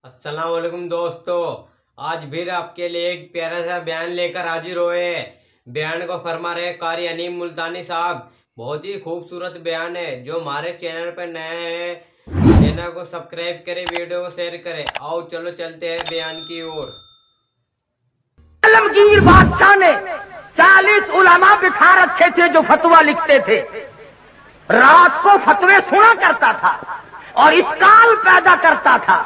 السلام علیکم دوستو، آج پھر آپ کے لیے ایک پیارا سا بیان لے کر حاضر ہوئے ہیں۔ بیان کو فرما رہے قاری انیم ملتانی صاحب۔ بہت ہی خوبصورت بیان ہے۔ جو ہمارے چینل پر نئے ہیں چینل کو سبسکرائب کرے، ویڈیو کو شیئر کرے۔ آؤ چلو چلتے ہیں بیان کی اور۔ عالمگیر بادشاہ نے 40 علماء بٹھا رکھے تھے جو فتویٰ لکھتے تھے۔ رات کو فتوے سنا کرتا تھا اور اسکال پیدا کرتا تھا۔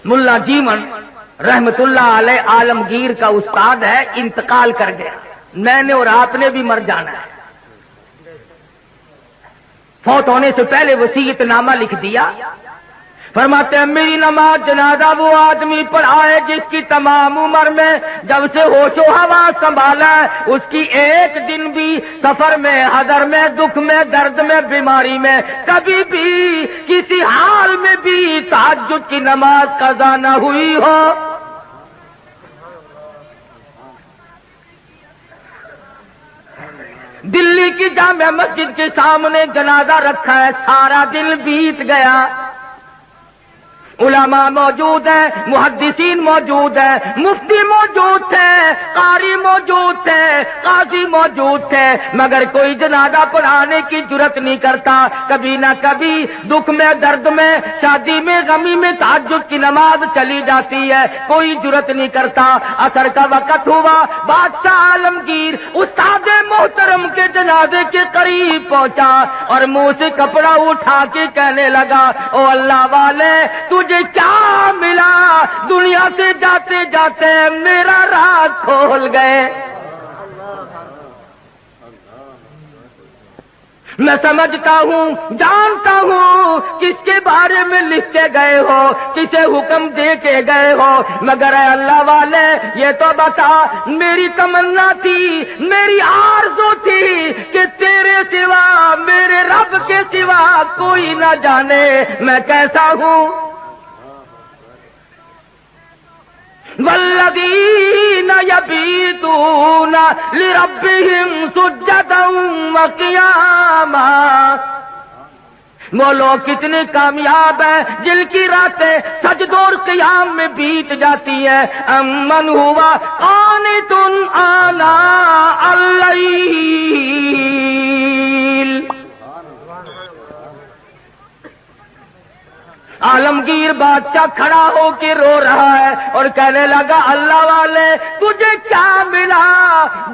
ملا جیمن رحمت اللہ علیہ عالمگیر کا استاد ہے، انتقال کر گیا۔ میں نے اور آپ نے بھی مر جانا ہے۔ فوت ہونے سے پہلے وصیت نامہ لکھ دیا۔ فرماتے ہیں میری نماز جنازہ وہ آدمی پڑھائے جس کی تمام عمر میں جب سے ہوش و حواس سنبھالا ہے اس کی ایک دن بھی سفر میں، حضر میں، دکھ میں، درد میں، بیماری میں کبھی بھی کسی حال میں بھی تہجد کی نماز قضا نہ ہوئی ہو۔ دلی کی جامع مسجد کے سامنے جنازہ رکھا ہے، سارا دن بیت گیا۔ علماء موجود ہیں، محدثین موجود ہیں، مفتی موجود تھے، قاری موجود تھے، قاضی موجود تھے، مگر کوئی جنازہ پڑھانے کی جرت نہیں کرتا۔ کبھی نہ کبھی دکھ میں، درد میں، شادی میں، غمی میں تہجد کی نماز چلی جاتی ہے، کوئی جرت نہیں کرتا۔ عصر کا وقت ہوا، بادشاہ عالمگیر استاد محترم کے جنازے کے قریب پہنچا اور منہ سے کپڑا اٹھا کے کہنے لگا، او اللہ والے تجھے کیا ملا؟ دنیا سے جاتے جاتے میرا راز کھول گئے۔ میں سمجھتا ہوں، جانتا ہوں کس کے بارے میں لکھ کے گئے ہو، کسے حکم دے کے گئے ہو، مگر اے اللہ والے یہ تو بتا، میری تمنا تھی، میری آرزو تھی کہ تیرے سوا، میرے رب کے سوا کوئی نہ جانے میں کیسا ہوں۔ والذین یبیتون لربہم سجدا وقیاما، وہ لوگ کتنے کامیاب ہیں جن کی راتیں سجدوں اور قیام میں بیت جاتی ہے۔ امن ہوا قانت آناء اللیل، عالمگیر بادشاہ کھڑا ہو کے رو رہا ہے اور کہنے لگا اللہ والے تجھے کیا ملا؟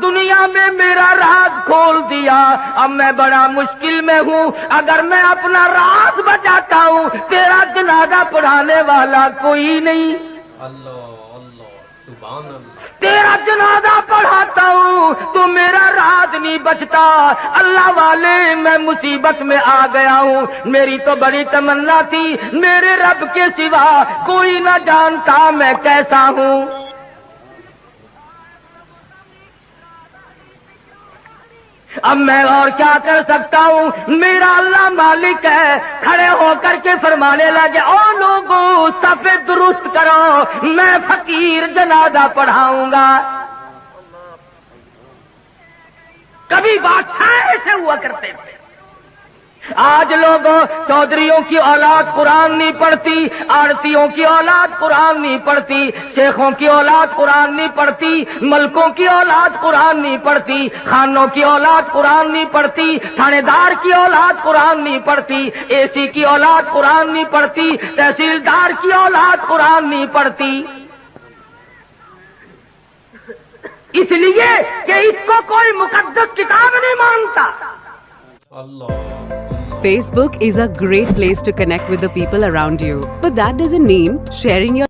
دنیا میں میرا راز کھول دیا، اب میں بڑا مشکل میں ہوں۔ اگر میں اپنا راز بچاتا ہوں تیرا جنازہ پڑھانے والا کوئی نہیں، اللہ اللہ سبحان اللہ۔ تیرا جنازہ پڑھاتا ہوں تو میرا راز نہیں بچتا۔ اللہ والے میں مصیبت میں آ گیا ہوں، میری تو بڑی تمنا تھی میرے رب کے سوا کوئی نہ جانتا میں کیسا ہوں۔ اب میں اور کیا کر سکتا ہوں، میرا اللہ مالک ہے۔ کھڑے ہو کر کے فرمانے لگے او لوگوں صف درست کرو، میں فقیر جنازہ پڑھاؤں گا۔ کبھی بادشاہ ایسے ہوا کرتے تھے۔ آج لوگوں چودھریوں کی اولاد قرآن نہیں پڑھتی، آڑتیوں کی اولاد قرآن نہیں پڑھتی، شیخوں کی اولاد قرآن نہیں پڑھتی، ملکوں کی اولاد قرآن نہیں پڑھتی، خانوں کی اولاد قرآن نہیں پڑھتی، تھانے دار کی اولاد قرآن نہیں پڑھتی، اے سی کی اولاد قرآن نہیں پڑھتی، تحصیلدار کی اولاد قرآن نہیں پڑھتی، اس لیے کہ اس کو کوئی مقدس کتاب نہیں مانتا۔ Facebook is a great place to connect with the people around you, but that doesn't mean sharing your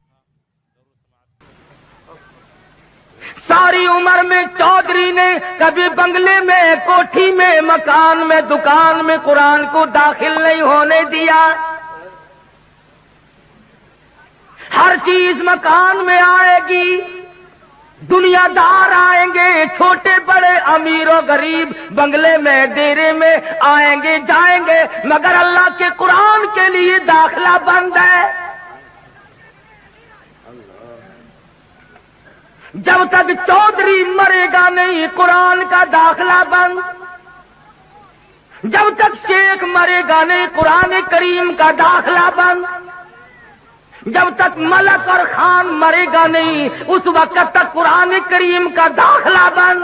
ساری عمر میں چودھری نے کبھی بنگلے میں، کوٹھی میں، مکان میں، دکان میں قرآن کو داخل نہیں ہونے دیا۔ ہر چیز مکان میں آئے گی، دنیا دار آئیں گے، چھوٹے بڑے، امیر و غریب، بنگلے میں، ڈیرے میں آئیں گے جائیں گے، مگر اللہ کے قرآن کے لیے داخلہ بند ہے۔ جب تک چودھری مرے گا نہیں قرآن کا داخلہ بند۔ جب تک شیخ مرے گا نہیں قرآن کریم کا داخلہ بند، جب تک ملک اور خان مرے گا نہیں اس وقت تک قرآن کریم کا داخلہ بند،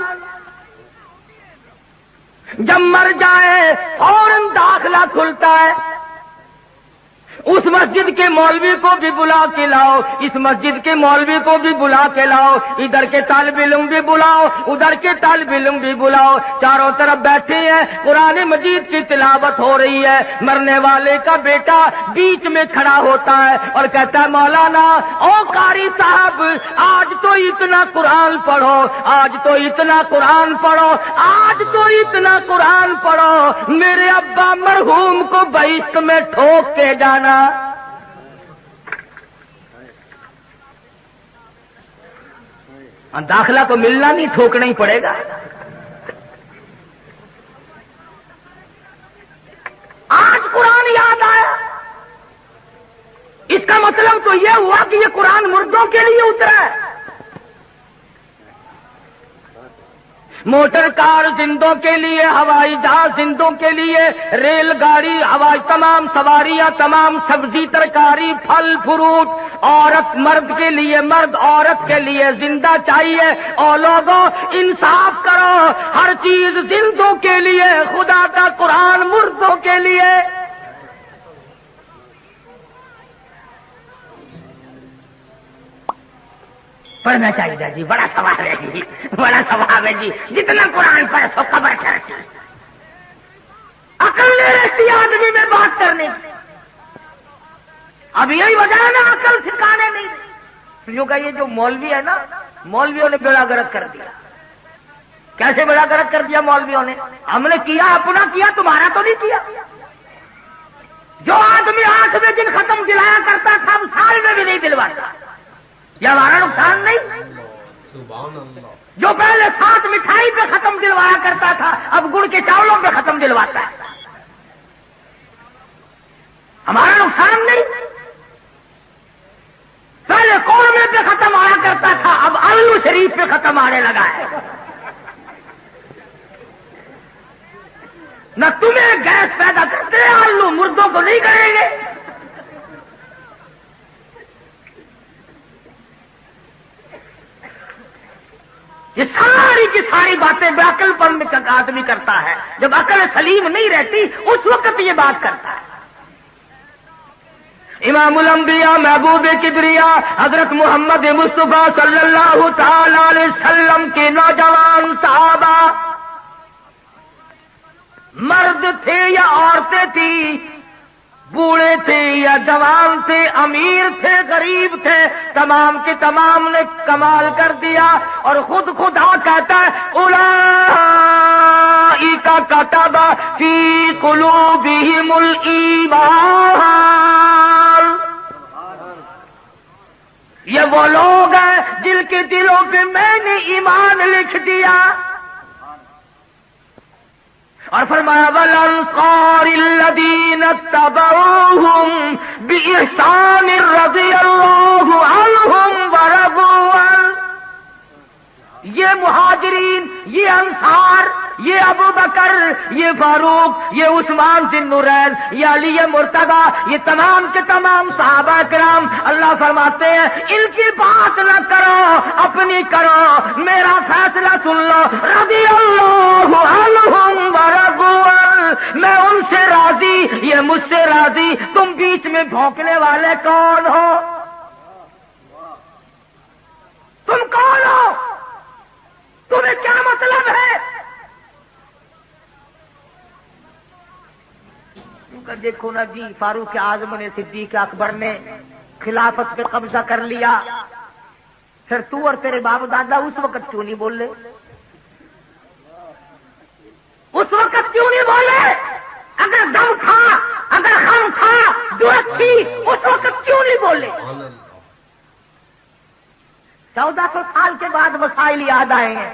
جب مر جائے فوراً داخلہ کھلتا ہے۔ اس مسجد کے مولوی کو بھی بلا کے لاؤ، اس مسجد کے مولوی کو بھی بلا کے لاؤ، ادھر کے طالب علم بھی بلاؤ، ادھر کے طالب علم بھی بلاؤ، چاروں طرف بیٹھے ہیں، قرآن مجید کی تلاوت ہو رہی ہے، مرنے والے کا بیٹا بیچ میں کھڑا ہوتا ہے اور کہتا ہے مولانا او قاری صاحب آج تو اتنا قرآن پڑھو، آج تو اتنا قرآن پڑھو، آج تو اتنا قرآن پڑھو، میرے ابا مرحوم کو بہشت میں ٹھوک کے جانا۔ داخلہ تو ملنا نہیں، ٹھوکنا ہی پڑے گا۔ آج قرآن یاد آیا، اس کا مطلب تو یہ ہوا کہ یہ قرآن مردوں کے لیے اترا ہے۔ موٹر کار زندوں کے لیے، ہوائی جہاز زندوں کے لیے، ریل گاڑی ہوائی تمام سواریاں، تمام سبزی ترکاری پھل فروٹ، عورت مرد کے لیے، مرد عورت کے لیے زندہ چاہیے۔ اور لوگوں انصاف کرو، ہر چیز زندوں کے لیے، خدا کا قرآن مردوں کے لیے۔ پڑھنا چاہیے جی، بڑا ثواب ہے جی، بڑا ثواب ہے جی، جتنا قرآن پڑھے سو قبر چڑھتی۔ عقل نہیں رہتی آدمی میں بات کرنے کی، اب یہی وجہ ہے نا عقل سکھانے نہیں۔ کیوں کہ یہ جو مولوی ہے نا، مولویوں نے بیڑا گرک کر دیا۔ کیسے بیڑا گرک کر دیا مولویوں نے؟ ہم نے کیا اپنا کیا، تمہارا تو نہیں کیا۔ جو آدمی 8 دن ختم دلایا کرتا تھا اب سال میں بھی نہیں دلواتا، یہ ہمارا نقصان نہیں؟ سبحان اللہ۔ جو پہلے 7 مٹھائی پہ ختم دلوایا کرتا تھا اب گڑ کے چاولوں پہ ختم دلواتا ہے، ہمارا نقصان نہیں؟ پہلے قورمے پہ ختم آیا کرتا تھا اب آلو شریف پہ ختم آنے لگا ہے۔ نہ تمہیں گیس پیدا کرتے آلو، مردوں کو نہیں کریں گے۔ یہ ساری کی ساری باتیں بے عقل پن میں آدمی کرتا ہے، جب عقل سلیم نہیں رہتی اس وقت یہ بات کرتا ہے۔ امام الانبیاء محبوب کبریا حضرت محمد مصطفیٰ صلی اللہ تعالی علیہ وسلم کے نوجوان صحابہ، مرد تھے یا عورتیں تھیں، بوڑھے تھے یا جوان تھے، امیر تھے غریب تھے، تمام کے تمام نے کمال کر دیا۔ اور خود خدا کہتا ہے اولئک کتب فی قلوبہم الایمان، یہ وہ لوگ ہیں جن کے دلوں پہ میں نے ایمان لکھ دیا۔ اور فرمایا والانصار الذین اتبعوہم بإحسان رضی اللہ عنہم ورضوا عنہ، یہ مہاجرین، یہ انصار، یہ ابو بکر، یہ فاروق، یہ عثمان ذی النورین، یہ علی مرتضی، یہ تمام کے تمام صحابہ کرام، اللہ فرماتے ہیں ان کی بات نہ کرو، اپنی کرو، میرا فیصلہ سن لو، رضی اللہ عنہم ورضوا عنہ، میں ان سے راضی، یہ مجھ سے راضی، تم بیچ میں بھونکنے والے کون ہو؟ تم کون ہو؟ تمہیں کیا مطلب ہے؟ دیکھو نا جی، فاروق اعظم نے، صدیق اکبر نے خلافت پہ قبضہ کر لیا، پھر تو اور تیرے باپ دادا اس وقت کیوں نہیں بولے؟ اس وقت کیوں نہیں بولے؟ اگر دم تھا، اگر خم تھا، جرأت تھی، اس وقت کیوں نہیں بولے؟ 1400 سال کے بعد مسائل یاد آئے ہیں،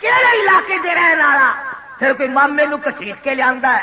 ਕਿਹੜੇ ਇਲਾਕੇ ਦੇ ਰਹਿਣ ਵਾਲਾ। ਫਿਰ ਕੋਈ ਮਾਮੇ ਨੂੰ ਘਸੀਟ ਕੇ ਲਿਆਂਦਾ ਹੈ,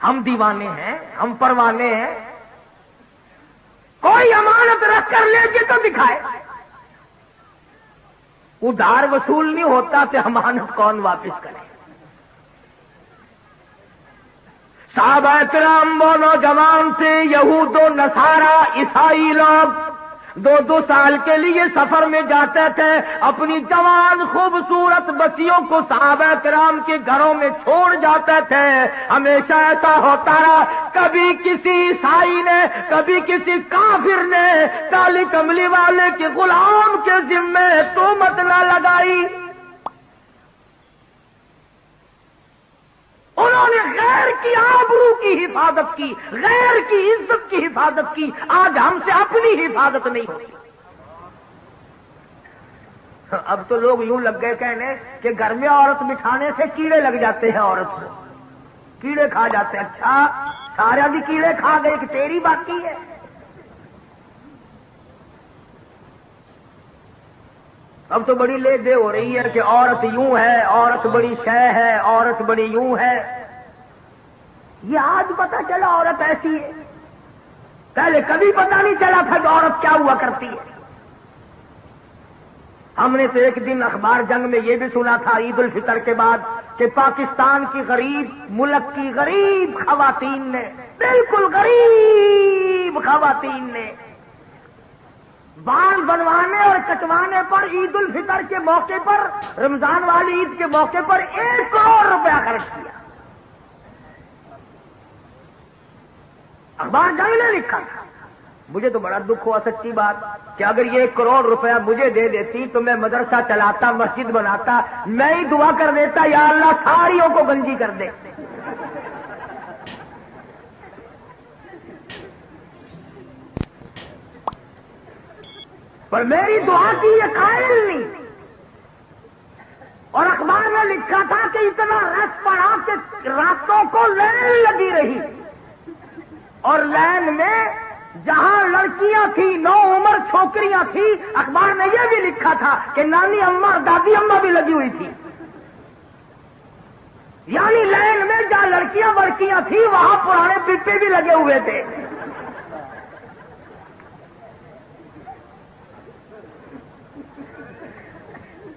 ہم دیوانے ہیں، ہم پروانے ہیں. کوئی امانت رکھ کر لے کے تو دکھائے. ادھار وصول نہیں ہوتا تو امانت کون واپس کرے؟ صحابہ کرام وہ نوجوان تھے، یہود و نصارا عیسائی لوگ 2 سال کے لیے سفر میں جاتے تھے. اپنی جوان خوبصورت بچیوں کو صحابہ کرام کے گھروں میں چھوڑ جاتے تھے. ہمیشہ ایسا ہوتا رہا، کبھی کسی عیسائی نے، کبھی کسی کافر نے کالی کملی والے کے غلام کے ذمے تہمت نہ لگائی. انہوں نے غیر کی آبرو کی حفاظت کی، غیر کی عزت کی حفاظت کی. آج ہم سے اپنی حفاظت نہیں ہوتی. اب تو لوگ یوں لگ گئے کہنے کہ گھر میں عورت بٹھانے سے کیڑے لگ جاتے ہیں، عورت کو کیڑے کھا جاتے ہیں. اچھا سارا بھی کیڑے کھا گئے کہ تیری باقی ہے؟ اب تو بڑی لے دے ہو رہی ہے کہ عورت یوں ہے، عورت بڑی شے ہے، عورت بڑی یوں ہے. یہ آج پتہ چلا عورت ایسی ہے، پہلے کبھی پتہ نہیں چلا تھا کہ عورت کیا ہوا کرتی ہے. ہم نے تو ایک دن اخبار جنگ میں یہ بھی سنا تھا عید الفطر کے بعد کہ پاکستان کی غریب ملک کی غریب خواتین نے، بالکل غریب خواتین نے بال بنوانے اور کٹوانے پر عید الفطر کے موقع پر، رمضان والی عید کے موقع پر 1 کروڑ روپیہ خرچ کیا. اخبار جنگ نے لکھا تھا. مجھے تو بڑا دکھ ہوا سچی بات کہ اگر یہ 1 کروڑ روپیہ مجھے دے دیتی تو میں مدرسہ چلاتا، مسجد بناتا. میں ہی دعا کر دیتا یا اللہ ساریوں کو گنجی کر دے. پر میری دعا کی یہ قائل نہیں. اور اخبار میں لکھا تھا کہ اتنا رش پڑا کہ راتوں کو لائن لگی رہی، اور لائن میں جہاں لڑکیاں تھیں، 9 عمر چھوکریاں تھیں، اخبار میں یہ بھی لکھا تھا کہ نانی اماں اور دادی اماں بھی لگی ہوئی تھی. یعنی لائن میں جہاں لڑکیاں بڑکیاں تھیں وہاں پرانے پپے بھی لگے ہوئے تھے.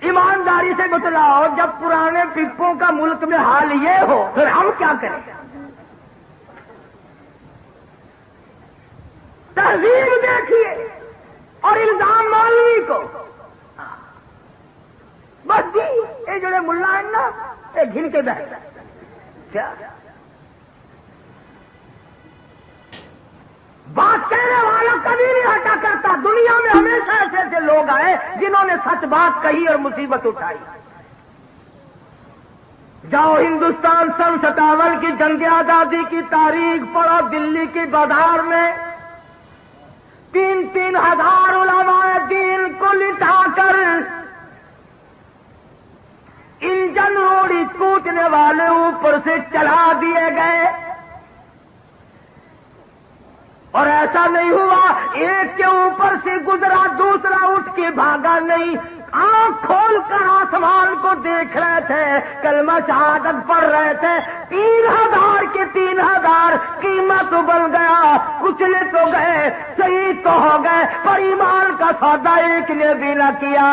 ایمانداری سے بتلاؤ، جب پرانے پپوں کا ملک میں حال یہ ہو پھر ہم کیا کریں؟ تہذیب دیکھیے اور الزام مولوی کو. بس جی یہ جڑے ملا ہیں نا یہ گھن کے بیٹھ کیا بات کہنے والا کبھی نہیں ہٹا کرتا. دنیا میں ہمیشہ ایسے ایسے لوگ آئے جنہوں نے سچ بات کہی اور مصیبت اٹھائی. جاؤ ہندوستان سن 57 کی جنگ آزادی کی تاریخ پڑھو. دلی کی بازار میں 3 ہزار علماء دین کو لٹا کر انجن روڑی کوٹنے والے اوپر سے چلا دیے گئے. اور ایسا نہیں ہوا ایک کے اوپر سے گزرا دوسرا اٹھ کے بھاگا نہیں. آنکھ کھول کر آسمان کو دیکھ رہے تھے، کلمہ شہادت پڑھ رہے تھے. 3000 کے 3000 قیمت بن گیا. کچلے تو گئے، شہید تو ہو گئے، پر ایمان کا سودا ایک نے بھی نہ کیا.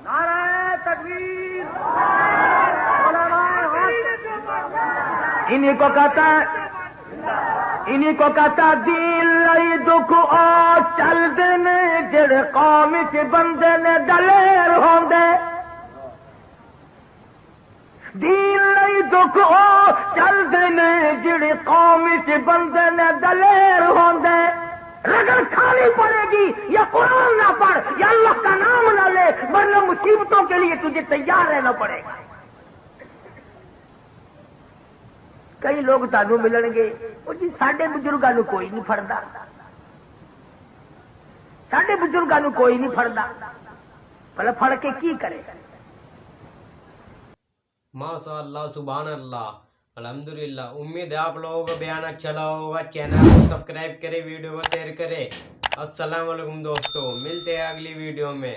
نعرہ تکبیر. انہیں کو کہتا دین لئی دکھ او چل دینے جڑے قوم چ بندے نے دلیر ہوندے. دین لئی دکھ او چل دینے جڑے قوم چ بندے نے دلیر ہوندے. رگڑ کھانی پڑے گی یا قرآن نہ پڑھ یا اللہ کا نام نہ لے، ورنہ مصیبتوں کے لیے تجھے تیار رہنا پڑے گا. کئی لوگ تانوں ملن گے وہ جی ساڈے بزرگاں نوں کوئی نہیں پھڑدا، ساڈے بزرگاں نوں کوئی نہیں پھڑدا. بھلا پھڑ کے کی کرے؟ ماشاء اللہ، سبحان اللہ، الحمدللہ. امید ہے آپ لوگوں کو بیان اچھا لگا ہوگا. چینل کو سبسکرائب کرے، ویڈیو کو شیئر کرے. السلام علیکم دوستوں، ملتے ہیں اگلی ویڈیو میں.